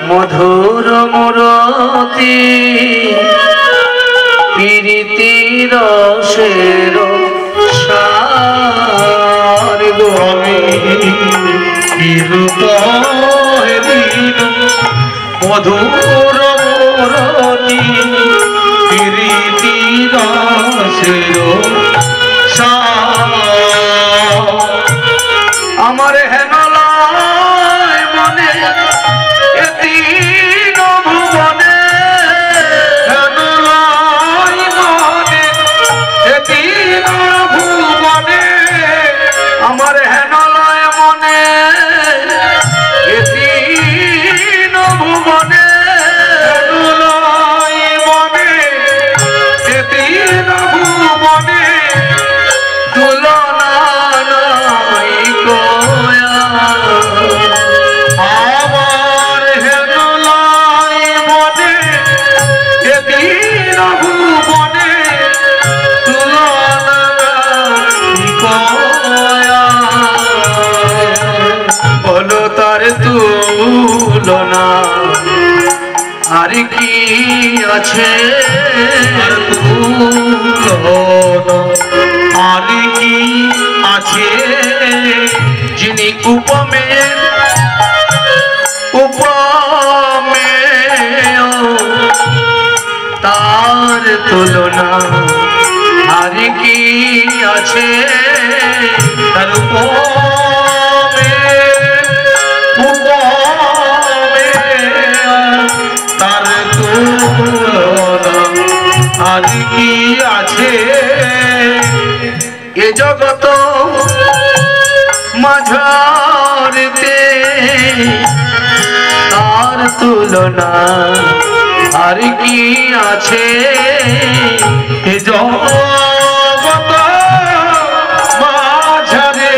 মধুর মূরতি প্রীতি রসের সার গোমে মধুর মূরতি প্রীতি রসের সার আমার হেনলায় মনে এতিন ভুবনে হেনলায় মনে এতিন ভুবনে আমার হেনলায় মনে এতিন ভুবনে হেনলায় মনে এতিন ভুবনে তুলনা নাই কোয়া আমার হেনলায় মনে এতিন ভুবনে তুলনা নাই কোয়া বলো তার তুলনা আর কি আছে আর কি আছে যিনি উপমেয় তার তুলনা আর কি আছে তার তার তুলনা আর কি আছে এ জগত মাঝারতে তার তুলনা আর কি আছে এ জগত মাঝারে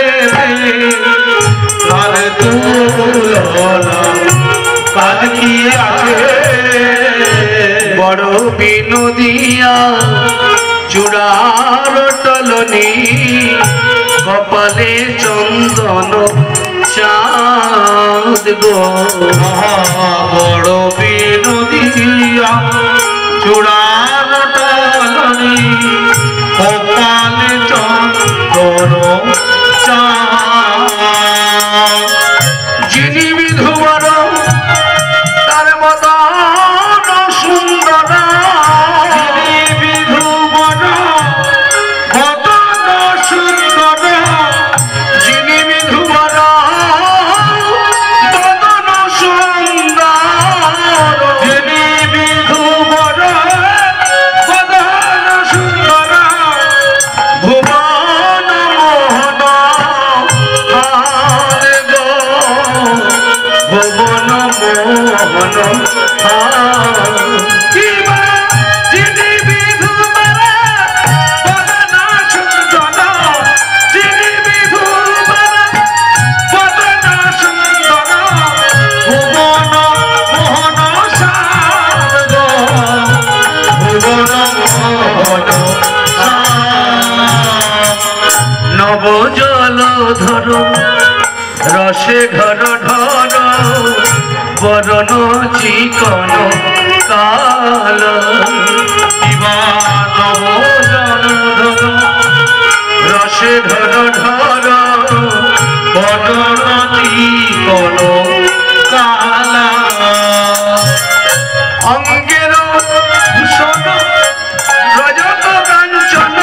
তার তুলনা আর কি আছে বড় বিনোদিয়া চূড়ার টলনি কপালে চন্দন চাঁদ গো বড় বিনোদিয়া চূড়ার টলনি কপালে চন্দন চাঁদ যিনি বিধুবর তার মদন সুন্দর যিনি বিধুবর মদন সুন্দর যিনি বিধুবর মদন সুন্দর যিনি বিধুবর মদন সুন্দর ভুবন মোহন ভুবন মোহন কিবা যিনি বিধুবর মদন সুন্দর যিনি বিধুবর মদন সুন্দর ভুবন মোহন সারগ ভুবন মোহন নব জলধর রসে ঘর ঢর বরণ চিকন কাল কিবা নব জলধর রসে ঘর ঢর বরণ চিকন কালা অঙ্গের ভূষণ রজত কাঞ্চন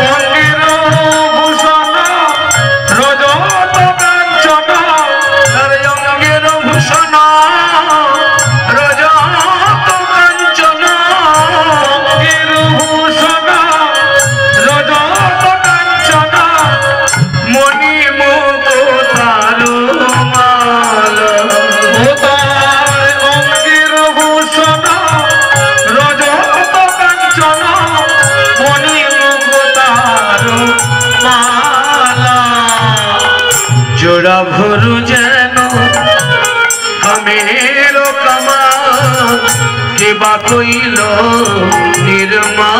অঙ্গের ভূষণ রজত কাঞ্চন তার অঙ্গের ভূষণ রজত কাঞ্চন অঙ্গের ভূষণ রজত কাঞ্চন মণি মুকুট তার মাল তার অঙ্গের ভূষণ রজত কাঞ্চন মণি মুকুট তার মালা জোড়া ভরু যেন আমের কমাল কে বা কইল নির্মা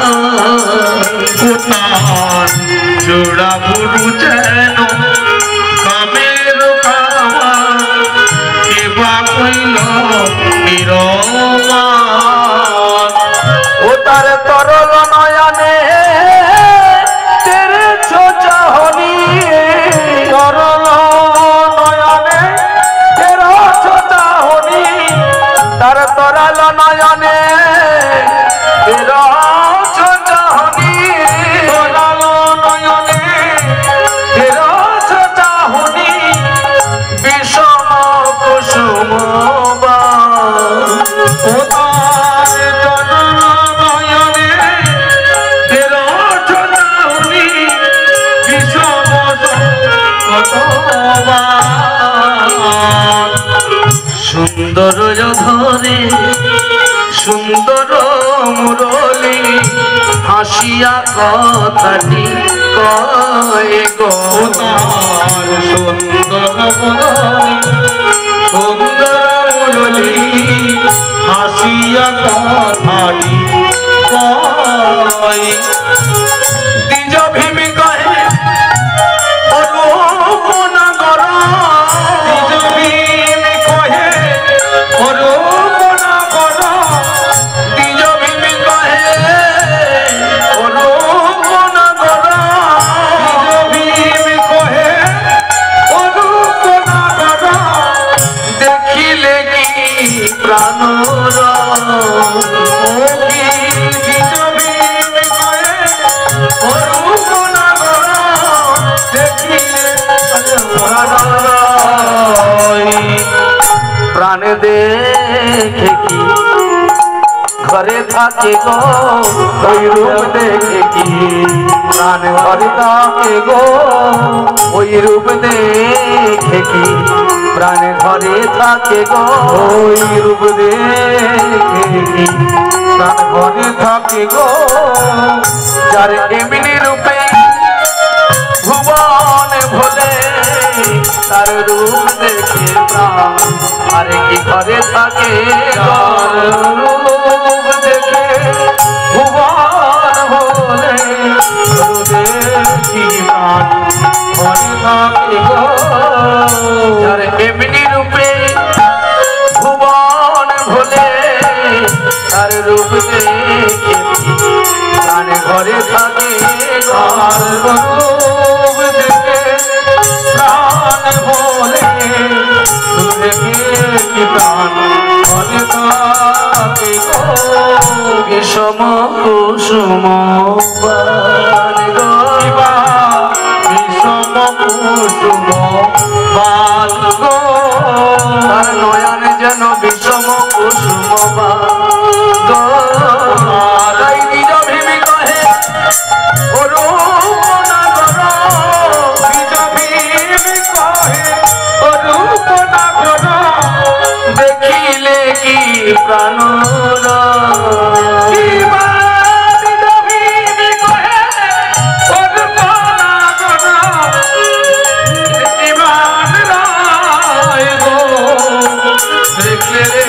উতার জোড়া গুরু যেন কামের কামা কে বা কইল নিরমা ও তার তরল নয়নে তেরে ছোচা হনি তরল নয়নে তেরো ছোচা হনি তার তরল নয়নে তেরো ছোচা হনি তরল নয়নে তেরো ছোচা হনি বিষম কুসুম ও তার তরল নয়নে তেরো ছোচা হনি বিষম সুন্দর ধরে সুন্দর মুরলি হাসিয়া কথাটি কয় গো সুন্দর মুরলি সুন্দর মুরলি হাসিয়া কথাটি কয় দ্বিজ ভীমি কহে প্রাণ দেখে কি ঘরে থাকে গো ওই রূপ দেখে কি প্রাণ ঘরে থাকে গো ওই রূপ দেখে কি প্রাণ ঘরে থাকে গো ওই রূপ দেখে কি প্রাণ ঘরে থাকে গো যার এমনি রূপে ভুবন ভোলে তার রূপ দেখে প্রাণ আরে কি ঘরে থাকে যার রূপ দেখে ভুবন ভোলে দেখি প্রাণ ঘরে থাকে গো যার এমনি রূপে ভুবন ভোলে তার রূপ দেখে প্রাণ ঘরে থাকে যার রূপ দেখে প্রাণ ভোলে দেখে কি প্রাণ ঘরে থাকে গো বিষম কুসুম বান গো বিষম কুসুম বান গো তার নয়ন যেন বিষম কুসুম বান গো তাই নিজ ভীমি কহে ও রূপ নাগর নিজ ভীমি কহে ও রূপ নাগর দেখিলে কি প্রাণ দেখলে